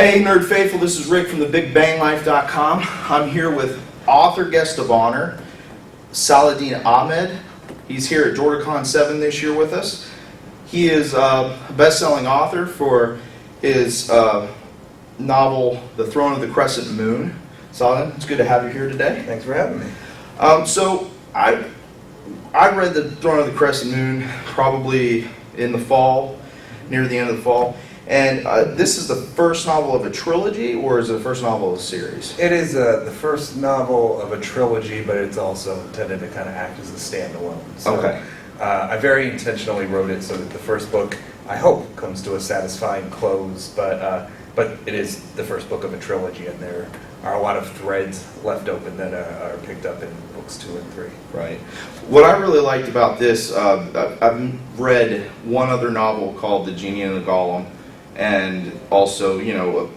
Hey Nerd Faithful, this is Rick from thebigbanglife.com. I'm here with author guest of honor, Saladin Ahmed. He's here at JordanCon 7 this year with us. He is a best-selling author for his novel, The Throne of the Crescent Moon. Saladin, it's good to have you here today. Thanks for having me. So I read The Throne of the Crescent Moon probably in the fall, near the end of the fall. And this is the first novel of a trilogy, or is it the first novel of a series? It is the first novel of a trilogy, but it's also intended to kind of act as a standalone. So, Okay. I very intentionally wrote it so that the first book, I hope, comes to a satisfying close, but it is the first book of a trilogy, and there are a lot of threads left open that are picked up in books 2 and 3. Right. What I really liked about this, I've read one other novel called The Genie and the Golem, and also, you know,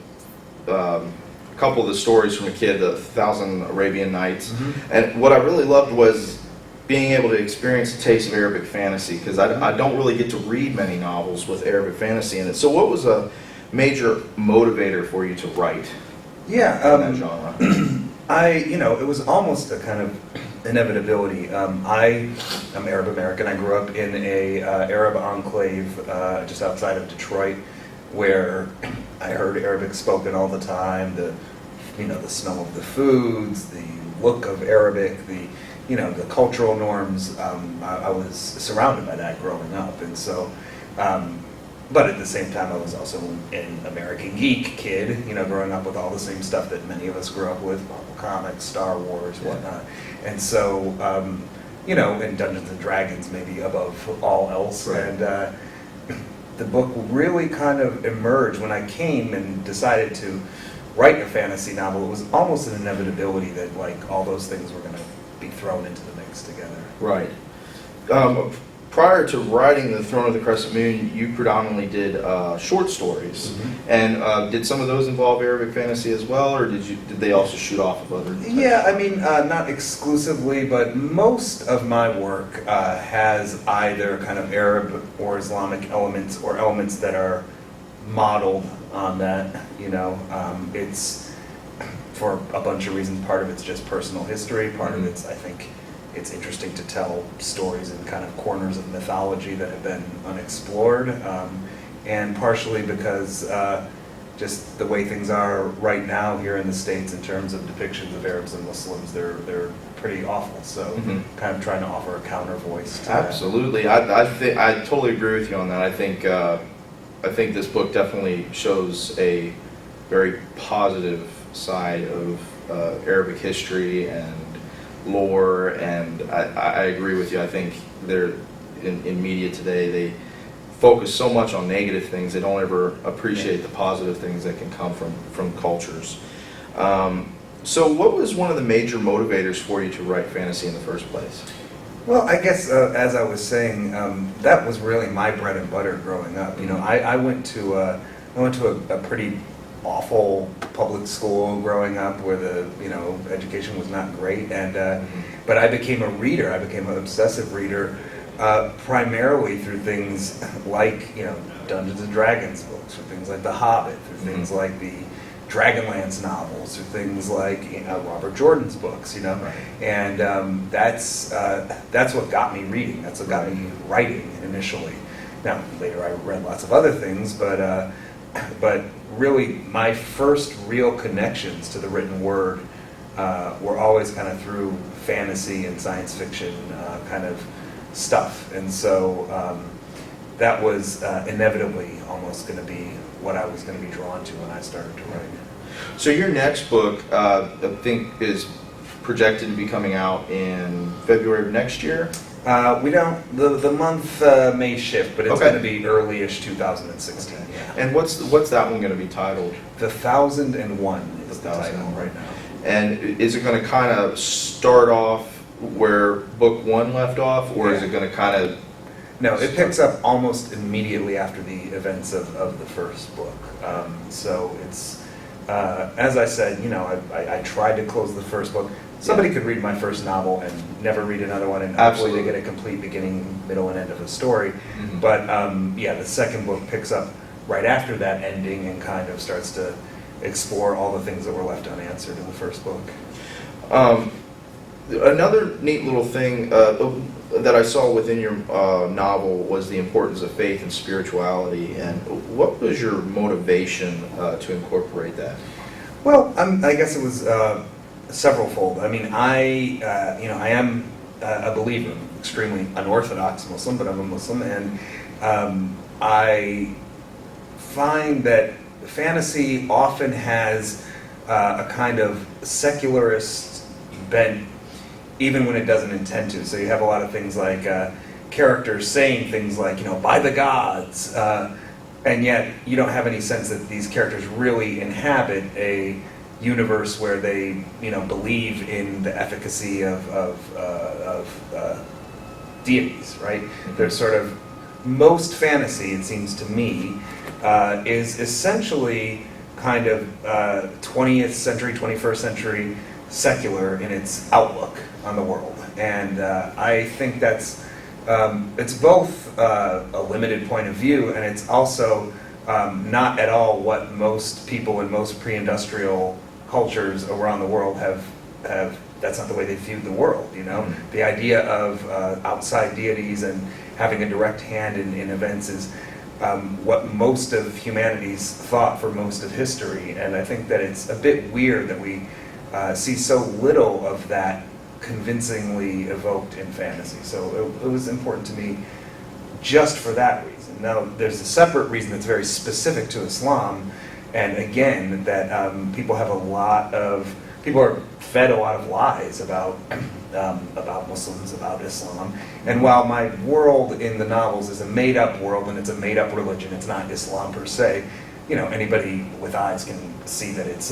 a couple of the stories from a kid, The Thousand Arabian Nights. Mm-hmm. And what I really loved was being able to experience a taste of Arabic fantasy, because I don't really get to read many novels with Arabic fantasy in it. So what was a major motivator for you to write in that genre? It was almost a kind of inevitability. I am Arab American. I grew up in a Arab enclave just outside of Detroit, where I heard Arabic spoken all the time. The smell of the foods, the look of Arabic, the cultural norms. I was surrounded by that growing up, and so. But at the same time, I was also an American geek kid, growing up with all the same stuff that many of us grew up with, Marvel Comics, Star Wars, whatnot. And so, and Dungeons and Dragons maybe above all else. Right. And the book really kind of emerged when I came and decided to write a fantasy novel. It was almost an inevitability that all those things were going to be thrown into the mix together. Right. Prior to writing The Throne of the Crescent Moon, you predominantly did short stories. Mm-hmm. And did some of those involve Arabic fantasy as well, or did they also shoot off of other types? Yeah, I mean, not exclusively, but most of my work has either kind of Arab or Islamic elements, or elements that are modeled on that. It's for a bunch of reasons. Part of it's just personal history. Part mm-hmm. of it's, I think, it's interesting to tell stories in kind of corners of mythology that have been unexplored, and partially because just the way things are right now here in the States in terms of depictions of Arabs and Muslims, they're pretty awful. So mm-hmm. kind of trying to offer a counter voice to Absolutely. I totally agree with you on that. I think this book definitely shows a very positive side of Arabic history and lore, and I agree with you. I think they're in media today, they focus so much on negative things, they don't ever appreciate the positive things that can come from cultures. So what was one of the major motivators for you to write fantasy in the first place? Well, I guess as I was saying, that was really my bread and butter growing up. I went to a pretty awful public school growing up, where the education was not great, and but I became a reader. I became an obsessive reader, primarily through things like Dungeons and Dragons books, or things like The Hobbit, or things mm-hmm. like the Dragonlance novels, or things like Robert Jordan's books. Right. And that's what got me reading. That's what got me writing initially. Now later I read lots of other things, but really, my first real connections to the written word were always kind of through fantasy and science fiction kind of stuff. And so that was inevitably almost going to be what I was going to be drawn to when I started to write. So your next book, I think, is projected to be coming out in February of next year? We don't. The month may shift, but it's okay. going to be early-ish 2016. Okay. Yeah. And what's that one going to be titled? The 1001 is the title right now. And is it going to kind of start off where book 1 left off, or is it going to kind of? No, it picks up almost immediately after the events of the first book. So it's, as I said, I tried to close the first book. Somebody could read my first novel and never read another one, and hopefully they get a complete beginning, middle, and end of a story. Mm-hmm. But the second book picks up right after that ending and kind of starts to explore all the things that were left unanswered in the first book. Another neat little thing that I saw within your novel was the importance of faith and spirituality. And what was your motivation to incorporate that? Well, I guess it was severalfold. I mean, I am a believer, extremely unorthodox Muslim, but I'm a Muslim, and I find that fantasy often has a kind of secularist bent, even when it doesn't intend to. So you have a lot of things like characters saying things like, by the gods, and yet you don't have any sense that these characters really inhabit a universe where they, believe in the efficacy of deities, right? There's sort of, most fantasy, it seems to me, is essentially kind of 20th century, 21st century secular in its outlook on the world. And I think that's, it's both a limited point of view, and it's also not at all what most people in most pre-industrial cultures around the world have, that's not the way they viewed the world, Mm-hmm. The idea of outside deities and having a direct hand in events is what most of humanity's thought for most of history, and I think that it's a bit weird that we see so little of that convincingly evoked in fantasy. So it was important to me just for that reason. Now, there's a separate reason that's very specific to Islam, and again, that people are fed a lot of lies about Muslims, about Islam. And while my world in the novels is a made-up world and it's a made-up religion, it's not Islam per se, anybody with eyes can see that it's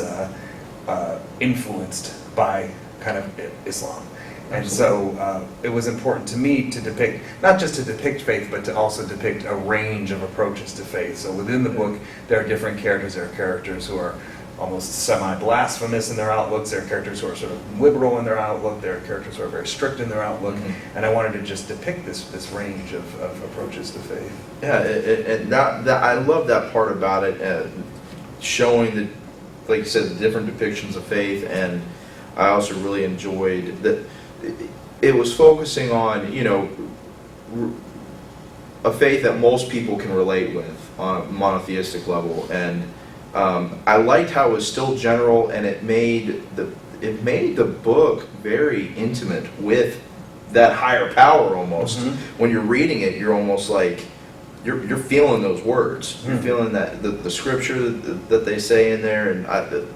influenced by kind of Islam. And so it was important to me to depict, not just to depict faith, but to also depict a range of approaches to faith. So within the book, there are different characters. There are characters who are almost semi-blasphemous in their outlooks. There are characters who are sort of liberal in their outlook. There are characters who are very strict in their outlook. Mm-hmm. And I wanted to just depict this range of approaches to faith. Yeah, and that I love that part about it, showing the, like you said, the different depictions of faith. And I also really enjoyed that it was focusing on, a faith that most people can relate with on a monotheistic level. And I liked how it was still general, and it made the book very intimate with that higher power almost. Mm-hmm. When you're reading it, you're almost like you're feeling those words. Mm-hmm. You're feeling that the scripture that they say in there, and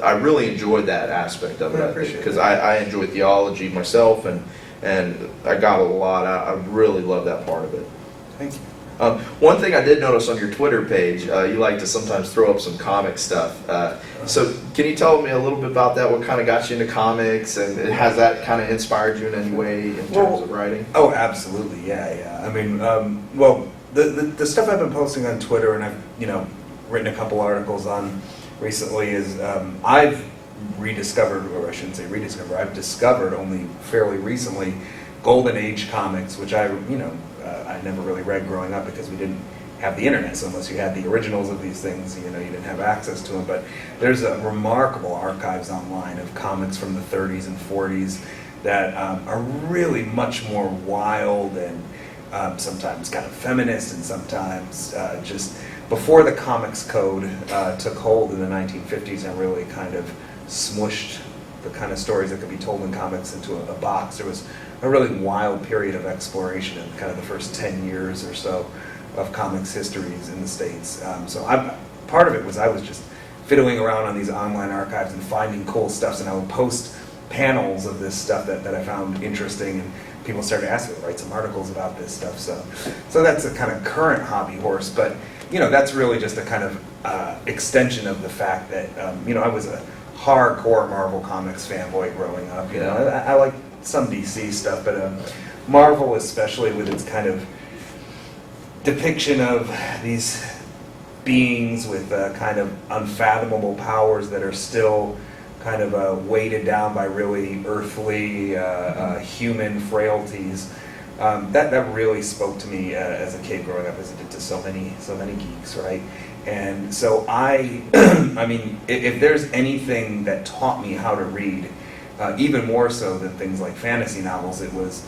I really enjoyed that aspect of it because I enjoy theology myself, and I got a lot out. I really love that part of it. Thank you. One thing I did notice on your Twitter page, you like to sometimes throw up some comic stuff. So can you tell me a little bit about that? What kind of got you into comics, and has that kind of inspired you in any way in terms of writing? Oh, absolutely, yeah. I mean, the stuff I've been posting on Twitter, and I've written a couple articles on recently, is I've rediscovered, or I shouldn't say rediscovered, I've discovered only fairly recently Golden Age comics, which I never really read growing up because we didn't have the internet. So unless you had the originals of these things, you didn't have access to them. But there's a remarkable archives online of comics from the 30s and 40s that are really much more wild and sometimes kind of feminist, and sometimes just before the comics code took hold in the 1950s and really kind of smushed the kind of stories that could be told in comics into a box. There was a really wild period of exploration in kind of the first 10 years or so of comics histories in the States. Part of it was I was just fiddling around on these online archives and finding cool stuff, and I would post panels of this stuff that I found interesting, and people started asking me to write some articles about this stuff. So that's a kind of current hobby horse, but that's really just a kind of extension of the fact that I was a hardcore Marvel Comics fanboy growing up. I like some DC stuff, but Marvel, especially with its kind of depiction of these beings with kind of unfathomable powers that are still kind of weighted down by really earthly human frailties. That really spoke to me as a kid growing up, as it did to so many geeks, right? And so I mean, if there's anything that taught me how to read, even more so than things like fantasy novels, it was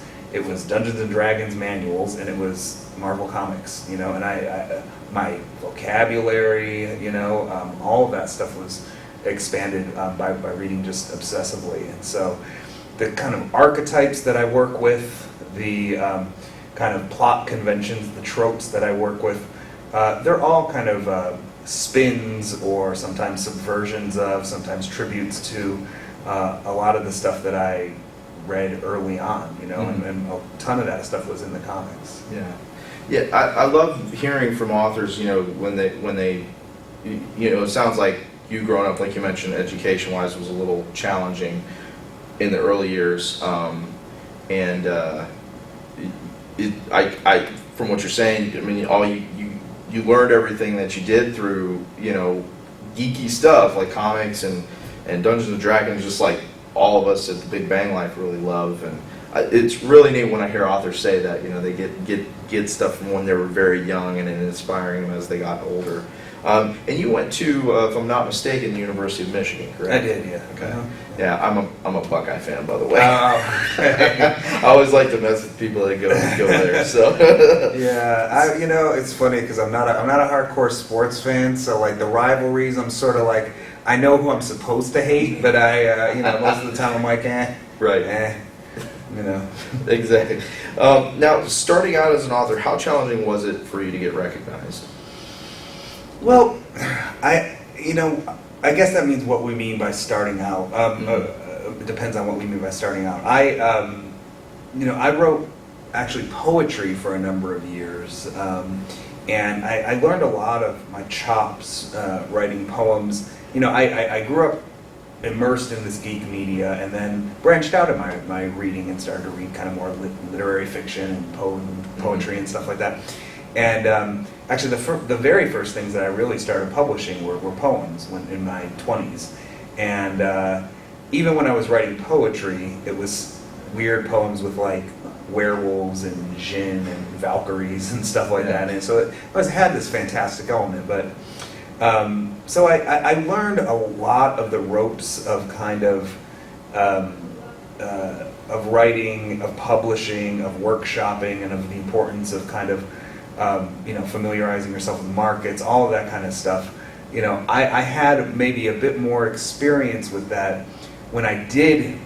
Dungeons and Dragons manuals, and it was Marvel Comics, you know, and my vocabulary, you know, all of that stuff was expanded by reading just obsessively. And so the kind of archetypes that I work with, the kind of plot conventions, the tropes that I work with, they're all kind of spins or sometimes subversions of, sometimes tributes to a lot of the stuff that I read early on, you know, and a ton of that stuff was in the comics. Yeah, I love hearing from authors, you know, when they, you know, it sounds like you growing up, like you mentioned, education-wise was a little challenging in the early years, and from what you're saying, I mean, you learned everything that you did through, you know, geeky stuff like comics and Dungeons and Dragons, just like all of us at the Big Bang Life really love. And it's really neat when I hear authors say that, you know, they get stuff from when they were very young and inspiring them as they got older. And you went to, if I'm not mistaken, the University of Michigan, correct? I did, yeah. Okay. Uh-huh. Yeah, I'm a Buckeye fan, by the way. Okay. I always like to mess with people that go there. So yeah, you know, it's funny because I'm not a hardcore sports fan, so like the rivalries, I'm sort of like, I know who I'm supposed to hate, but I, you know, most of the time I'm like, right. You know. Exactly. Now, starting out as an author, how challenging was it for you to get recognized? Well, you know, I guess that means what we mean by starting out. It depends on what we mean by starting out. You know, I wrote actually poetry for a number of years, and I learned a lot of my chops writing poems. You know, I grew up immersed in this geek media, and then branched out in my reading and started to read kind of more literary fiction and poetry and stuff like that. And actually, the very first things that I really started publishing were poems in my 20s. And even when I was writing poetry, it was weird poems with like werewolves and djinn and valkyries and stuff like that. And so it had this fantastic element. But so I learned a lot of the ropes of kind of writing, of publishing, of workshopping, and of the importance of kind of you know, familiarizing yourself with markets, all of that kind of stuff. You know, I had maybe a bit more experience with that when I did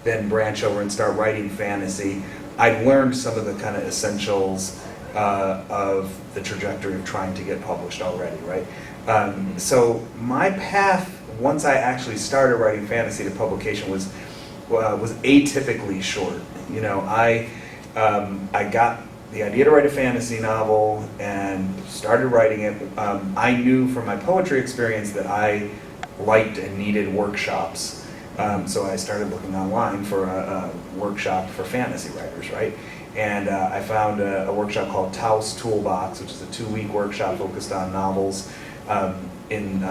then branch over and start writing fantasy. I'd learned some of the kind of essentials of the trajectory of trying to get published already, right? So my path, once I actually started writing fantasy to publication, was atypically short. You know, I got the idea to write a fantasy novel and started writing it. I knew from my poetry experience that I liked and needed workshops. So I started looking online for a workshop for fantasy writers, right? And I found a workshop called Taos Toolbox, which is a 2-week workshop focused on novels in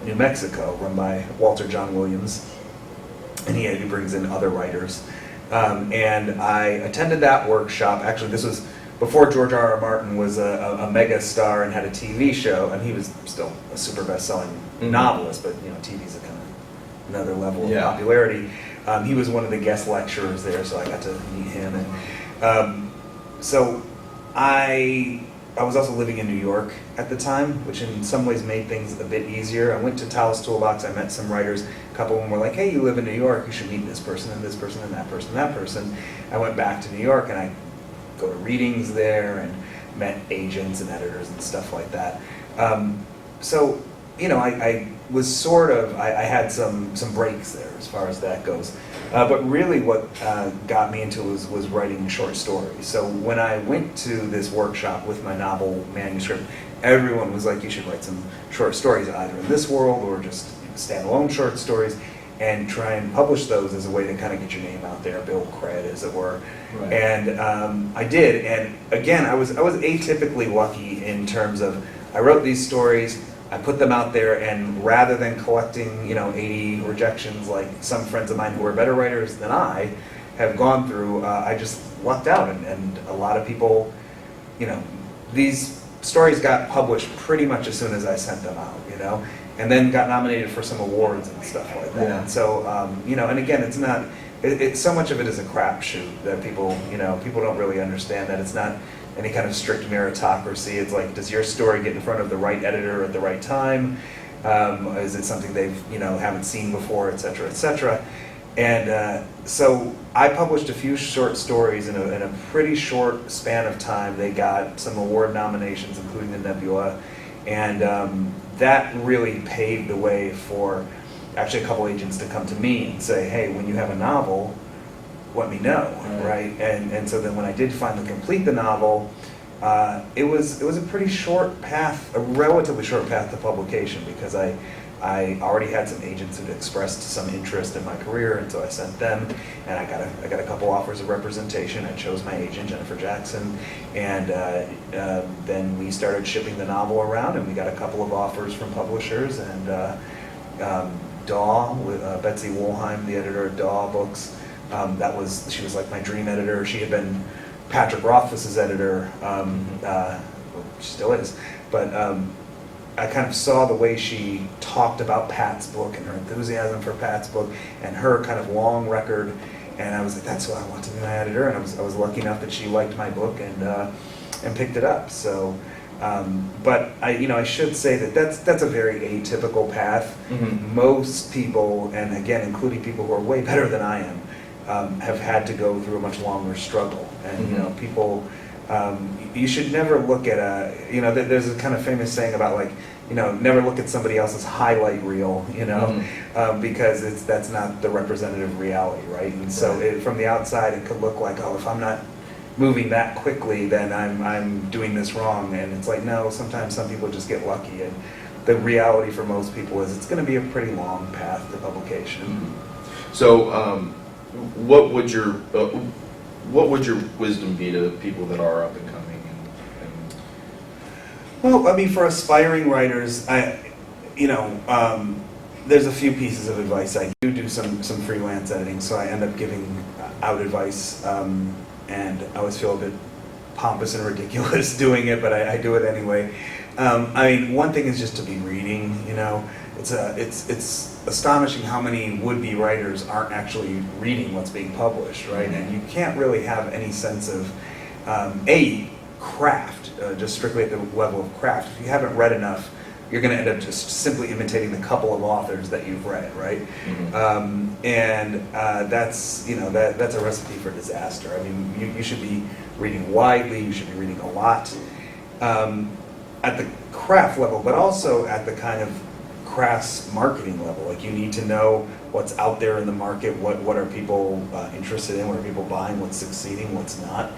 New Mexico, run by Walter John Williams. And he brings in other writers. And I attended that workshop. Actually, this was before George R.R. Martin was a mega star and had a TV show, and he was still a super best-selling novelist, but you know, TV's a kind of another level of popularity. He was one of the guest lecturers there, so I got to meet him. And so I was also living in New York at the time, which in some ways made things a bit easier. I went to Taos Toolbox, I met some writers. A couple of them were like, hey, you live in New York, you should meet this person and this person and that person and that person. I went back to New York and I go to readings there and met agents and editors and stuff like that. So, you know, I was sort of, I had some breaks there as far as that goes. But really what got me into it was writing short stories. So when I went to this workshop with my novel manuscript, everyone was like, you should write some short stories, either in this world or just standalone short stories, and try and publish those as a way to kind of get your name out there, build cred, as it were. Right. And I did, and again, I was atypically lucky in terms of, I wrote these stories, I put them out there, and rather than collecting, you know, 80 rejections like some friends of mine who are better writers than I have gone through, I just lucked out, and a lot of people, you know, these stories got published pretty much as soon as I sent them out, you know, and then got nominated for some awards and stuff like that. Yeah. And so, you know, and again, it's not, so much of it is a crapshoot that people, you know, people don't really understand that it's not any kind of strict meritocracy. It's like, does your story get in front of the right editor at the right time? Is it something they've, you know, haven't seen before, et cetera, et cetera. And so I published a few short stories in a pretty short span of time. They got some award nominations, including the Nebula, and that really paved the way for actually a couple agents to come to me and say, hey, when you have a novel, let me know, right? And so then when I did finally complete the novel, it was a pretty short path, a relatively short path to publication, because I already had some agents who'd expressed some interest in my career, and so I sent them, and I got a couple offers of representation. I chose my agent, Jennifer Jackson, and then we started shipping the novel around, and we got a couple of offers from publishers, and Daw, with Betsy Woolheim, the editor of Daw Books, she was like my dream editor. She had been Patrick Rothfuss's editor, she still is, but I kind of saw the way she talked about Pat's book and her enthusiasm for Pat's book and her kind of long record, and I was like, that's what I want to be my editor, and I was lucky enough that she liked my book and picked it up. So, but I should say that's a very atypical path. Mm-hmm. Most people, and again, including people who are way better than I am, have had to go through a much longer struggle, and you know, people. You should never look at there's a kind of famous saying about, like, you know, never look at somebody else's highlight reel, you know, because that's not the representative reality, right? And so from the outside, it could look like, oh, if I'm not moving that quickly, then I'm doing this wrong. And it's like, no, sometimes some people just get lucky, and the reality for most people is it's going to be a pretty long path to publication. Mm-hmm. So, what would your wisdom be to people that are up and coming? Well, I mean, for aspiring writers, there's a few pieces of advice. I do some freelance editing, so I end up giving out advice, and I always feel a bit pompous and ridiculous doing it, but I do it anyway. I mean, one thing is just to be reading. You know, it's astonishing how many would-be writers aren't actually reading what's being published, right? And you can't really have any sense of craft, just strictly at the level of craft. If you haven't read enough, you're going to end up just simply imitating the couple of authors that you've read, right? Mm-hmm. That's that's a recipe for disaster. I mean, you should be reading widely. You should be reading a lot at the craft level, but also at the kind of crass marketing level. Like, you need to know what's out there in the market, what are people interested in, what are people buying, what's succeeding, what's not,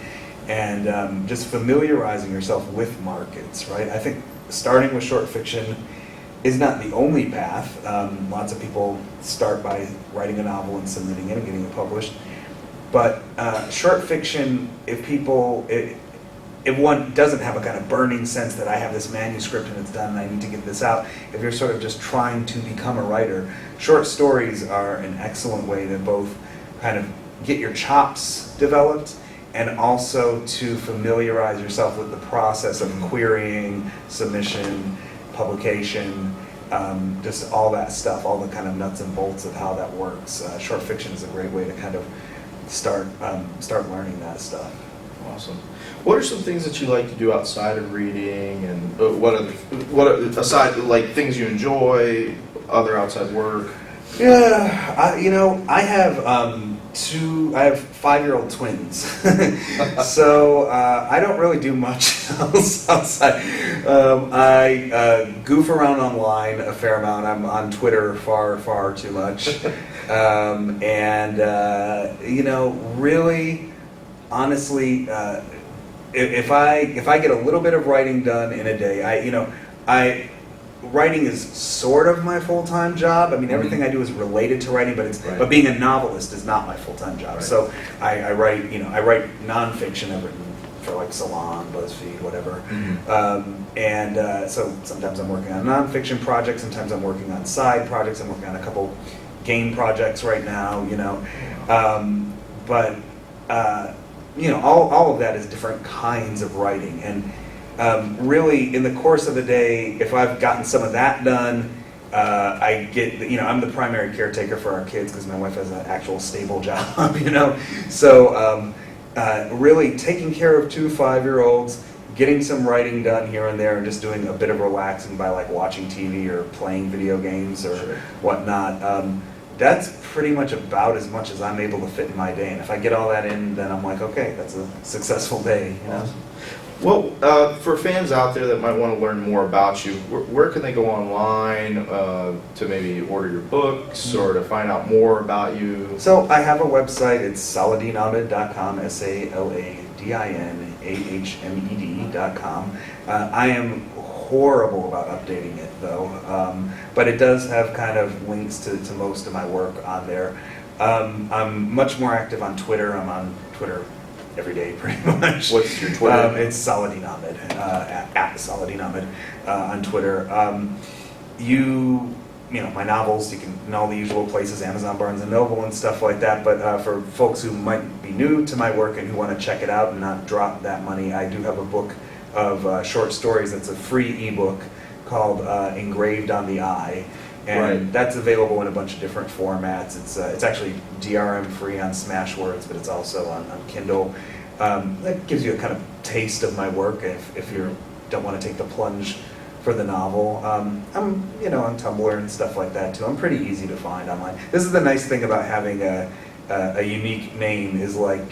and just familiarizing yourself with markets, right? I think starting with short fiction is not the only path. Lots of people start by writing a novel and submitting it and getting it published, but short fiction, if one doesn't have a kind of burning sense that I have this manuscript and it's done and I need to get this out, if you're sort of just trying to become a writer, short stories are an excellent way to both kind of get your chops developed and also to familiarize yourself with the process of querying, submission, publication, just all that stuff, all the kind of nuts and bolts of how that works. Short fiction is a great way to kind of start learning that stuff. Awesome. What are some things that you like to do outside of reading, and what aside, like, things you enjoy, other outside work? Yeah, I have I have 5-year-old twins, so I don't really do much else outside. I goof around online a fair amount. I'm on Twitter far too much, and really, honestly, if I get a little bit of writing done in a day, writing is sort of my full-time job. I mean, everything I do is related to writing, but being a novelist is not my full-time job. Right. So I write nonfiction. I've written for, like, Salon, BuzzFeed, whatever. Mm-hmm. So sometimes I'm working on nonfiction projects. Sometimes I'm working on side projects. I'm working on a couple game projects right now. All of that is different kinds of writing, and really, in the course of the day, if I've gotten some of that done, I get, I'm the primary caretaker for our kids because my wife has an actual stable job, So really taking care of 2 5-year-olds, getting some writing done here and there, and just doing a bit of relaxing by like watching TV or playing video games or whatnot. That's pretty much about as much as I'm able to fit in my day. And if I get all that in, then I'm like, okay, that's a successful day. Well, for fans out there that might want to learn more about you, where can they go online to maybe order your books or to find out more about you? So I have a website. It's saladinahmed.com, SaladinAhmed.com. I am horrible about updating it though, but it does have kind of links to most of my work on there. I'm much more active on Twitter. I'm on Twitter every day pretty much. What's your Twitter? It's Saladin Ahmed, at Saladin Ahmed on Twitter. My novels, you can, in all the usual places, Amazon, Barnes & Noble and stuff like that, but for folks who might be new to my work and who want to check it out and not drop that money, I do have a book of short stories that's a free ebook called Engraved on the Eye. And that's available in a bunch of different formats. It's actually DRM free on Smashwords, but it's also on Kindle. That gives you a kind of taste of my work if you don't want to take the plunge for the novel. I'm on Tumblr and stuff like that too. I'm pretty easy to find online. This is the nice thing about having a unique name is like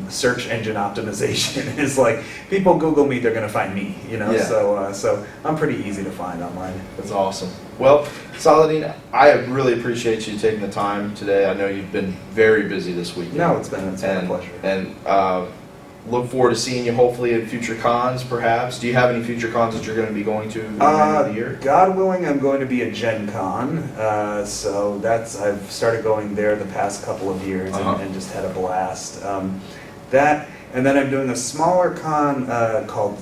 search engine optimization is like people Google me, they're gonna find me, So I'm pretty easy to find online. That's awesome. Well, Saladin, I really appreciate you taking the time today. I know you've been very busy this weekend. No, it's been a pleasure. And look forward to seeing you hopefully at future cons, perhaps. Do you have any future cons that you're going to be going to in the end of the year? God willing, I'm going to be at Gen Con. So I've started going there the past couple of years and just had a blast. That, and then I'm doing a smaller con called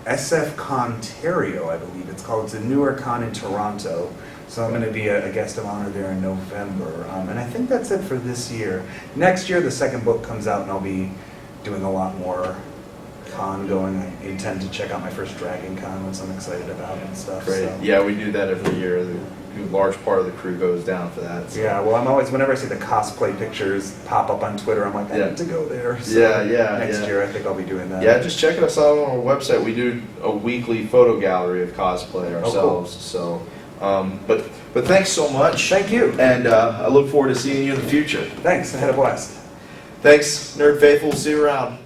SF Contario, I believe it's called. It's a newer con in Toronto. So I'm going to be a guest of honor there in November. And I think that's it for this year. Next year, the second book comes out, and I'll be doing a lot more con going. I intend to check out my first Dragon Con, which I'm excited about and stuff. Great. So. Yeah, we do that every year. A large part of the crew goes down for that. So. Yeah, well, I'm always, whenever I see the cosplay pictures pop up on Twitter, I'm like, I need to go there. So next year, I think I'll be doing that. Yeah, just check us out on our website. We do a weekly photo gallery of cosplay ourselves. Cool. So, but thanks so much. Thank you. And I look forward to seeing you in the future. Thanks. I had a blast. Thanks, Nerd Faithful. See you around.